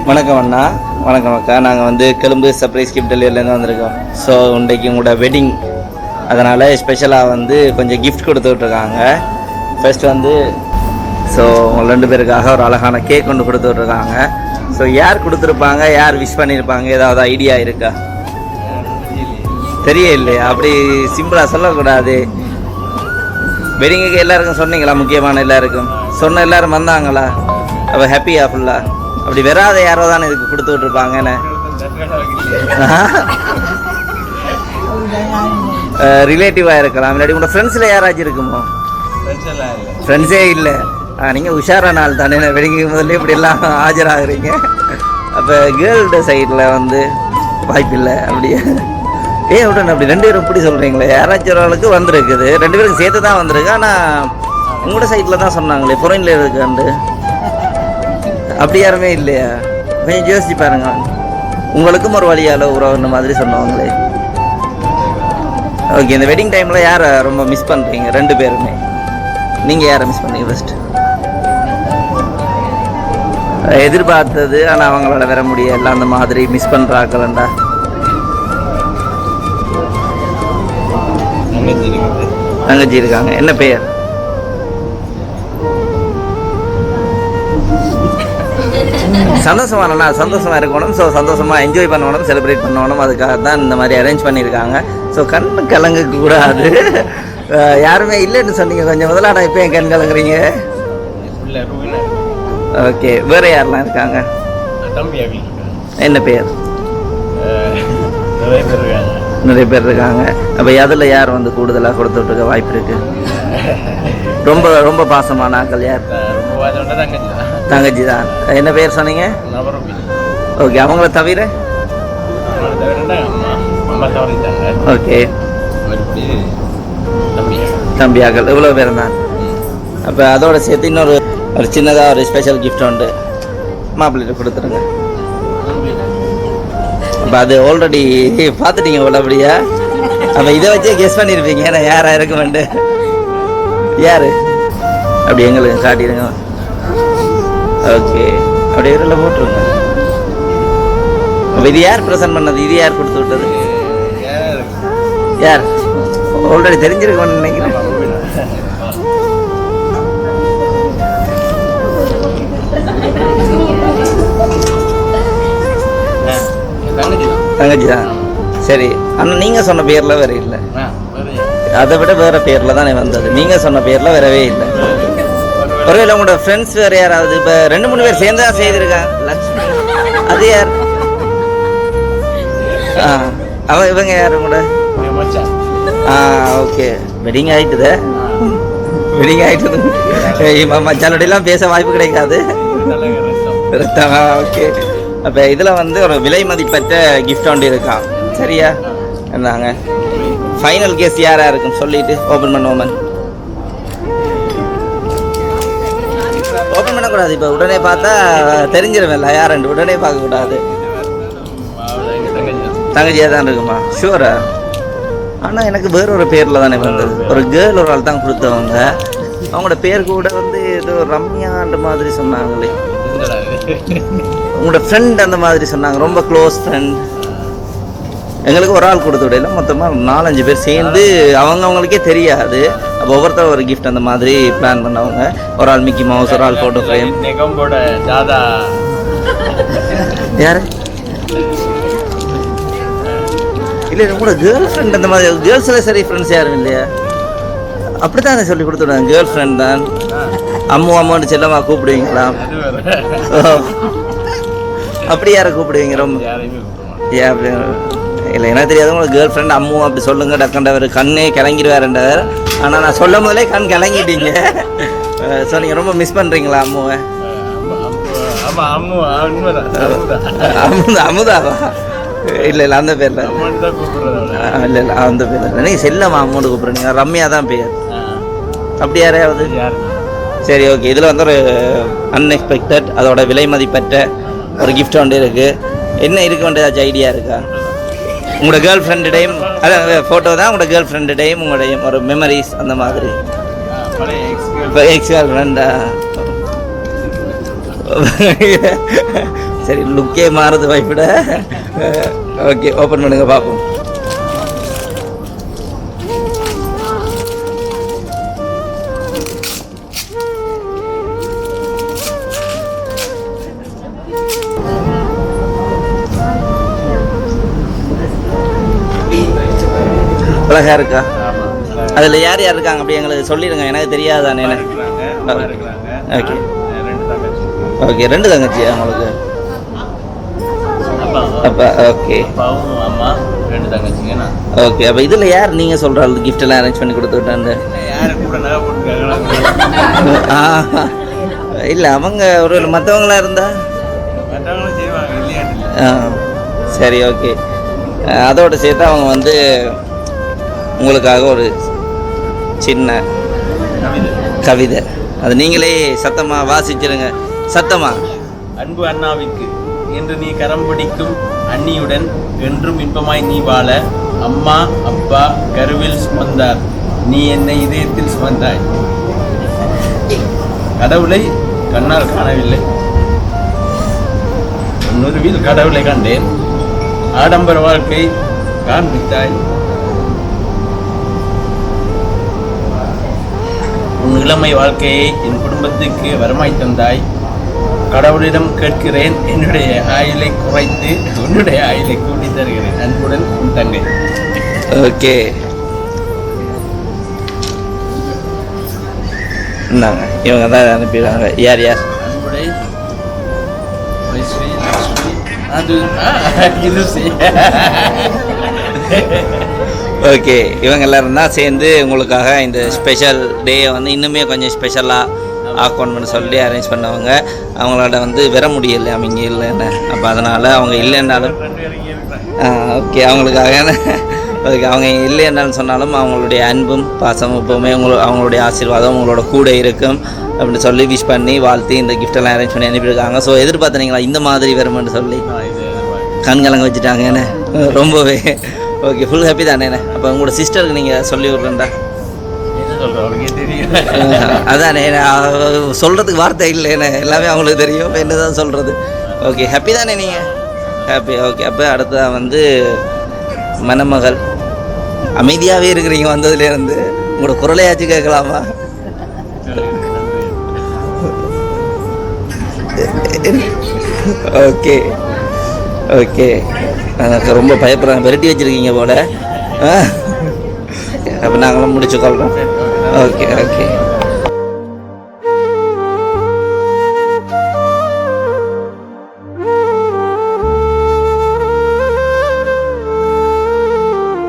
வணக்கம் அண்ணா. வணக்கம் அக்கா. நாங்கள் வந்து கொழும்பு சர்ப்ரைஸ் கிஃப்ட் டெலிவரிலேருந்து வந்திருக்கோம். ஸோ இன்றைக்கு உங்களோட வெட்டிங், அதனால் ஸ்பெஷலாக வந்து கொஞ்சம் கிஃப்ட் கொடுத்துட்ருக்காங்க. ஃபர்ஸ்ட் வந்து ஸோ உங்கள் 2 பேருக்காக ஒரு அழகான கேக் கொண்டு கொடுத்துட்ருக்காங்க. ஸோ யார் கொடுத்துருப்பாங்க, யார் விஷ் பண்ணியிருப்பாங்க, ஏதாவது ஐடியா இருக்கா? தெரிய இல்லையா? அப்படி சிம்பிளாக சொல்லக்கூடாது. வெட்டிங்குக்கு எல்லாருக்கும் சொன்னீங்களா? முக்கியமான எல்லாருக்கும் சொன்ன எல்லாரும் வந்தாங்களா? அப்போ ஹாப்பியா ஃபுல்லாக? அப்படி வராத யாரோ தானே இதுக்கு கொடுத்து விட்ருப்பாங்கன்னு ரிலேட்டிவாக இருக்கலாம். இல்லாட்டி உங்களோட ஃப்ரெண்ட்ஸில் யாராச்சும் இருக்குமோ? ஃப்ரெண்ட்ஸே இல்லை. நீங்கள் உஷாரான ஆள் தானே, வெடிங்க முதல்ல இப்படியெல்லாம் ஆஜராகிறீங்க. அப்போ கேர்ள்ட சைடில் வந்து வாய்ப்பில்லை அப்படியே. உடனே அப்படி 2 பேரும் இப்படி சொல்கிறீங்களே? யாராச்சும் ஒருவளுக்கு வந்திருக்குது, 2 பேருக்கு சேர்த்து தான் வந்திருக்கு. ஆனால் உங்களோட சைட்டில் தான் சொன்னாங்களே ஃபொரைனில் இருக்காண்டு. அப்படி யாருமே இல்லையா? கொஞ்சம் யோசிச்சு பாருங்க. உங்களுக்கும் ஒரு வழியால் உறவுன்ற மாதிரி சொன்னவங்களே. ஓகே, இந்த வெட்டிங் டைமில் யாரை ரொம்ப மிஸ் பண்ணுறீங்க 2 பேருமே? நீங்கள் யாரை மிஸ் பண்ணீங்க ஃபர்ஸ்ட்? எதிர்பார்த்தது ஆனால் அவங்களோட வர முடியல, அந்த மாதிரி மிஸ் பண்ணுறாக்கலண்டா. தங்கச்சி இருக்காங்க. என்ன பெயர்? சந்தோஷமானண்ணா. சந்தோஷமாக இருக்கணும். ஸோ சந்தோஷமாக என்ஜாய் பண்ணணும், செலிப்ரேட் பண்ணணும். அதுக்காக தான் இந்த மாதிரி அரேஞ்ச் பண்ணியிருக்காங்க. ஸோ கண் கலங்க கூடாது. யாருமே இல்லைன்னு சொன்னீங்க கொஞ்சம் முதலாடா, இப்போ என் கண் கலங்குறீங்க? ஓகே, வேறு யாரெல்லாம் இருக்காங்க? என்ன பேர்? நிறைய பேர் இருக்காங்க. அப்போ அதில் யார் வந்து கூடுதலாக கொடுத்துட்ருக்க வாய்ப்பு இருக்கு? ரொம்ப ரொம்ப பாசமான ஆக்கள் யார்? தங்கச்சி தான். என்ன பேர் சொன்னீங்க? ஓகே, அவங்கள தவிர? ஓகே, தம்பியாக்கள் இவ்வளோ பேர் தான். அப்போ அதோட சேர்த்து இன்னொரு சின்னதாக ஒரு ஸ்பெஷல் கிஃப்ட் உண்டு, மாப்பிள்ளைகிட்ட கொடுத்துருங்க. அப்போ அது ஆல்ரெடி பார்த்துட்டீங்க உள்ளபடியா? அப்போ இதை வச்சே கெஸ் பண்ணியிருப்பீங்க ஏன்னா யாராக இருக்குமெண்டு. யார்? அப்படி எங்களுக்கு காட்டிடுங்க. ஓகே, அப்படி இதில் போட்டுருங்க. அப்போ இது யார் ப்ரெசென்ட் பண்ணது? இது யார் கொடுத்து விட்டது? யார்? ஆல்ரெடி தெரிஞ்சிருக்கோன்னு நினைக்கிறேன். தங்கச்சி தான். சரி ஆனால் நீங்கள் சொன்ன பேரில் வேற இல்லை, அதை விட வேறு பேரில் தானே வந்தது. நீங்கள் சொன்ன பேரில் வரவே இல்லை. ஒருவேளை உங்களோட ஃப்ரெண்ட்ஸ் வேறு யாராவது? இப்போ 2-3 பேர் சேர்ந்து தான் செய்திருக்காங்க. லக்ஷ்மி அது யார்? இவங்க யார் கூட? ஓகே, வெட்டிங் ஆகிட்டுது. வெட்டிங் ஆகிட்டுது. மச்சானோடையெல்லாம் பேச வாய்ப்பு கிடைக்காது. ஓகே, அப்போ இதில் வந்து ஒரு விலை மதிப்பற்ற கிஃப்ட் ஒன்று இருக்கான். சரியா? என்னங்க ஃபைனல் கேஸ் யாராக இருக்கும் சொல்லிட்டு ஓப்பன் பண்ணுவோம். ஓப்பன் பண்ணக்கூடாது. இப்போ உடனே பார்த்தா தெரிஞ்சிருவேன்ல யாருண்டு. உடனே பார்க்கக்கூடாது. தங்கச்சியாக தான் இருக்குமா? ஷூரா? ஆனால் எனக்கு வேறொரு பேரில் தானே வந்தது. ஒரு கேர்ள் ஒரு ஆள் தான் கொடுத்தவங்க. அவங்களோட பேர் கூட வந்து ஏதோ ரம்யான்ற மாதிரி சொன்னாங்களே. உங்களோட ஃப்ரெண்ட் அந்த மாதிரி சொன்னாங்க, ரொம்ப க்ளோஸ் ஃப்ரெண்ட். எங்களுக்கு ஒரு ஆள் கொடுத்து விடல, மொத்தமாக 4-5 பேர் சேர்ந்து அவங்களுக்கே தெரியாது. அப்போ ஒவ்வொருத்தர் ஒரு கிஃப்ட் அந்த மாதிரி பிளான் பண்ணவங்க. ஒரு ஆள் மிக்கி மவுஸ், ஒரு ஆள் ஃபோட்டோ ஃப்ரேம். யார்? இல்லை உங்களோட கேர்ள் ஃப்ரெண்ட் அந்த மாதிரி. கேர்ள்ஸில் சரி ஃப்ரெண்ட்ஸ் யாரும் இல்லையா? அப்படி தான் சொல்லி கொடுத்துடுவேன். கேர்ள் ஃப்ரெண்ட் தான். அம்மான்னு செல்லமா கூப்பிடுவீங்களா? அப்படி யாரை கூப்பிடுவீங்க? ரொம்ப ஏன் அப்படி இல்லை, என்ன தெரியாது. உங்களுக்கு கேர்ள் ஃப்ரெண்ட் அம்மு அப்படி சொல்லுங்க. டக்கண்டவர் கண்ணே கிளங்கிடுவாருன்றவர். ஆனால் நான் சொல்லும் போதே கண் கிளங்கிட்டீங்க. ஸோ நீங்கள் ரொம்ப மிஸ் பண்ணுறீங்களா அம்முவை? அமுதாவா? இல்லை இல்லை, அந்த பேரில் இல்லை இல்லை, அந்த பேரில் நீங்கள் செல்லம்மா அம்மோடு கூப்பிட்றீங்க. ரம்யா தான் பேர். அப்படி யாரையாவது? சரி, ஓகே. இதில் வந்து ஒரு அன்எக்ஸ்பெக்டட், அதோட விலை மதிப்பற்ற ஒரு கிஃப்ட் ஒன்று இருக்குது. என்ன இருக்க வேண்டியதாச்சும் ஐடியா இருக்கா? உங்களோட கேர்ள் ஃப்ரெண்டுடையும், அதான் ஃபோட்டோ தான் உங்களோட கேர்ள் ஃப்ரெண்டுடையும் உங்களுடையும் ஒரு மெமரிஸ் அந்த மாதிரி. எக்ஸ் கேர்ள் ஃப்ரெண்டா? சரி லுக்கே மாறுது வைப்பிட. ஓகே ஓப்பன் பண்ணுங்க பார்ப்போம். அழகா இருக்கா? அதில் யார் யார் இருக்காங்க அப்படி எங்களுக்கு சொல்லிடுங்க, எனக்கு தெரியாதானே. ஓகே ஓகே, 2 தங்கச்சியா உங்களுக்கு? அப்பா ஓகே அம்மா 2 தங்கச்சிங்க. ஓகே, அப்போ இதில் யார் நீங்கள் சொல்கிற ஆள் கிஃப்ட் எல்லாம் அரேஞ்ச் பண்ணி கொடுத்துக்கிட்டாங்க? இல்லை அவங்க ஒரு மற்றவங்களா இருந்தா சரி ஓகே. அதோடு சேர்த்து அவங்க வந்து உங்களுக்காக ஒரு சின்ன கவிதை, அது நீங்களே சத்தமாக வாசிச்சிருங்க. சத்தமா. அன்பு அண்ணாவிற்கு, இன்று நீ கரம் பிடிக்கும் அண்ணியுடன் என்றும் இன்பமாய் நீ வாழ. அம்மா அப்பா கருவில் சுமந்தார், நீ என்னை இதயத்தில் சுமந்தாய். கடவுளை கண்ணால் காணவில்லை, நுருவில் கடவுளை கண்டேன். ஆடம்பர வாழ்க்கை காண்பித்தாய், உன் இளமை வாழ்க்கையை என் குடும்பத்துக்கு வரமாய் தந்தாய். கடவுளிடம் கேட்கிறேன், என்னுடைய ஆயுளை குறைத்து உன்னுடைய ஆயுளை கூட்டி தருகிறேன். அன்புடன் உன் தங்கை. ஓகே, இந்தாங்க, இவங்க தான் அனுப்பிடுறாங்க. யார் யார்? அன்புடை ஓகே, இவங்க எல்லாரும் தான் சேர்ந்து உங்களுக்காக இந்த ஸ்பெஷல் டேயை வந்து இன்னுமே கொஞ்சம் ஸ்பெஷலாக ஆக்கணும்னு சொல்லி அரேஞ்ச் பண்ணவங்க. அவங்களோட வந்து வர முடியலை, அவங்க இல்லைன்னு. அப்போ அதனால் அவங்க இல்லைன்னாலும் ஓகே அவங்களுக்காக ஓகே அவங்க இல்லைன்னாலும் சொன்னாலும் அவங்களுடைய அன்பும் பாசமும் எப்போவுமே அவங்களுடைய ஆசீர்வாதம் உங்களோட கூட இருக்கும் அப்படின்னு சொல்லி விஷ் பண்ணி வாழ்த்தி இந்த கிஃப்டெல்லாம் அரேஞ்ச் பண்ணி அனுப்பியிருக்காங்க. ஸோ எதிர்பார்த்தனீங்களா இந்த மாதிரி வருமென்னு சொல்லி? கண்கலங்க வச்சுட்டாங்க என்ன ரொம்பவே. ஓகே, ஃபுல் ஹாப்பி தானே. அப்போ உங்களோட சிஸ்டருக்கு நீங்கள் சொல்லி விட்றேன்டா. அதானே சொல்கிறதுக்கு வார்த்தை இல்லை, என்ன எல்லாமே அவங்களுக்கு தெரியும், என்ன தான் சொல்கிறது. ஓகே, ஹாப்பி தானே நீங்கள்? ஹாப்பி. ஓகே, அப்போ அடுத்ததாக வந்து மணமகள் அமைதியாகவே இருக்கிறீங்க வந்ததுலேருந்து, உங்களோட குரலையாச்சும் கேட்கலாமா? ஓகே ஓகே, ரொம்ப பயப்படுறாங்க, விரட்டி வச்சுருக்கீங்க போல். அப்போ நாங்களும் முடிச்சுக்கொள்கிறோம். Okay okay.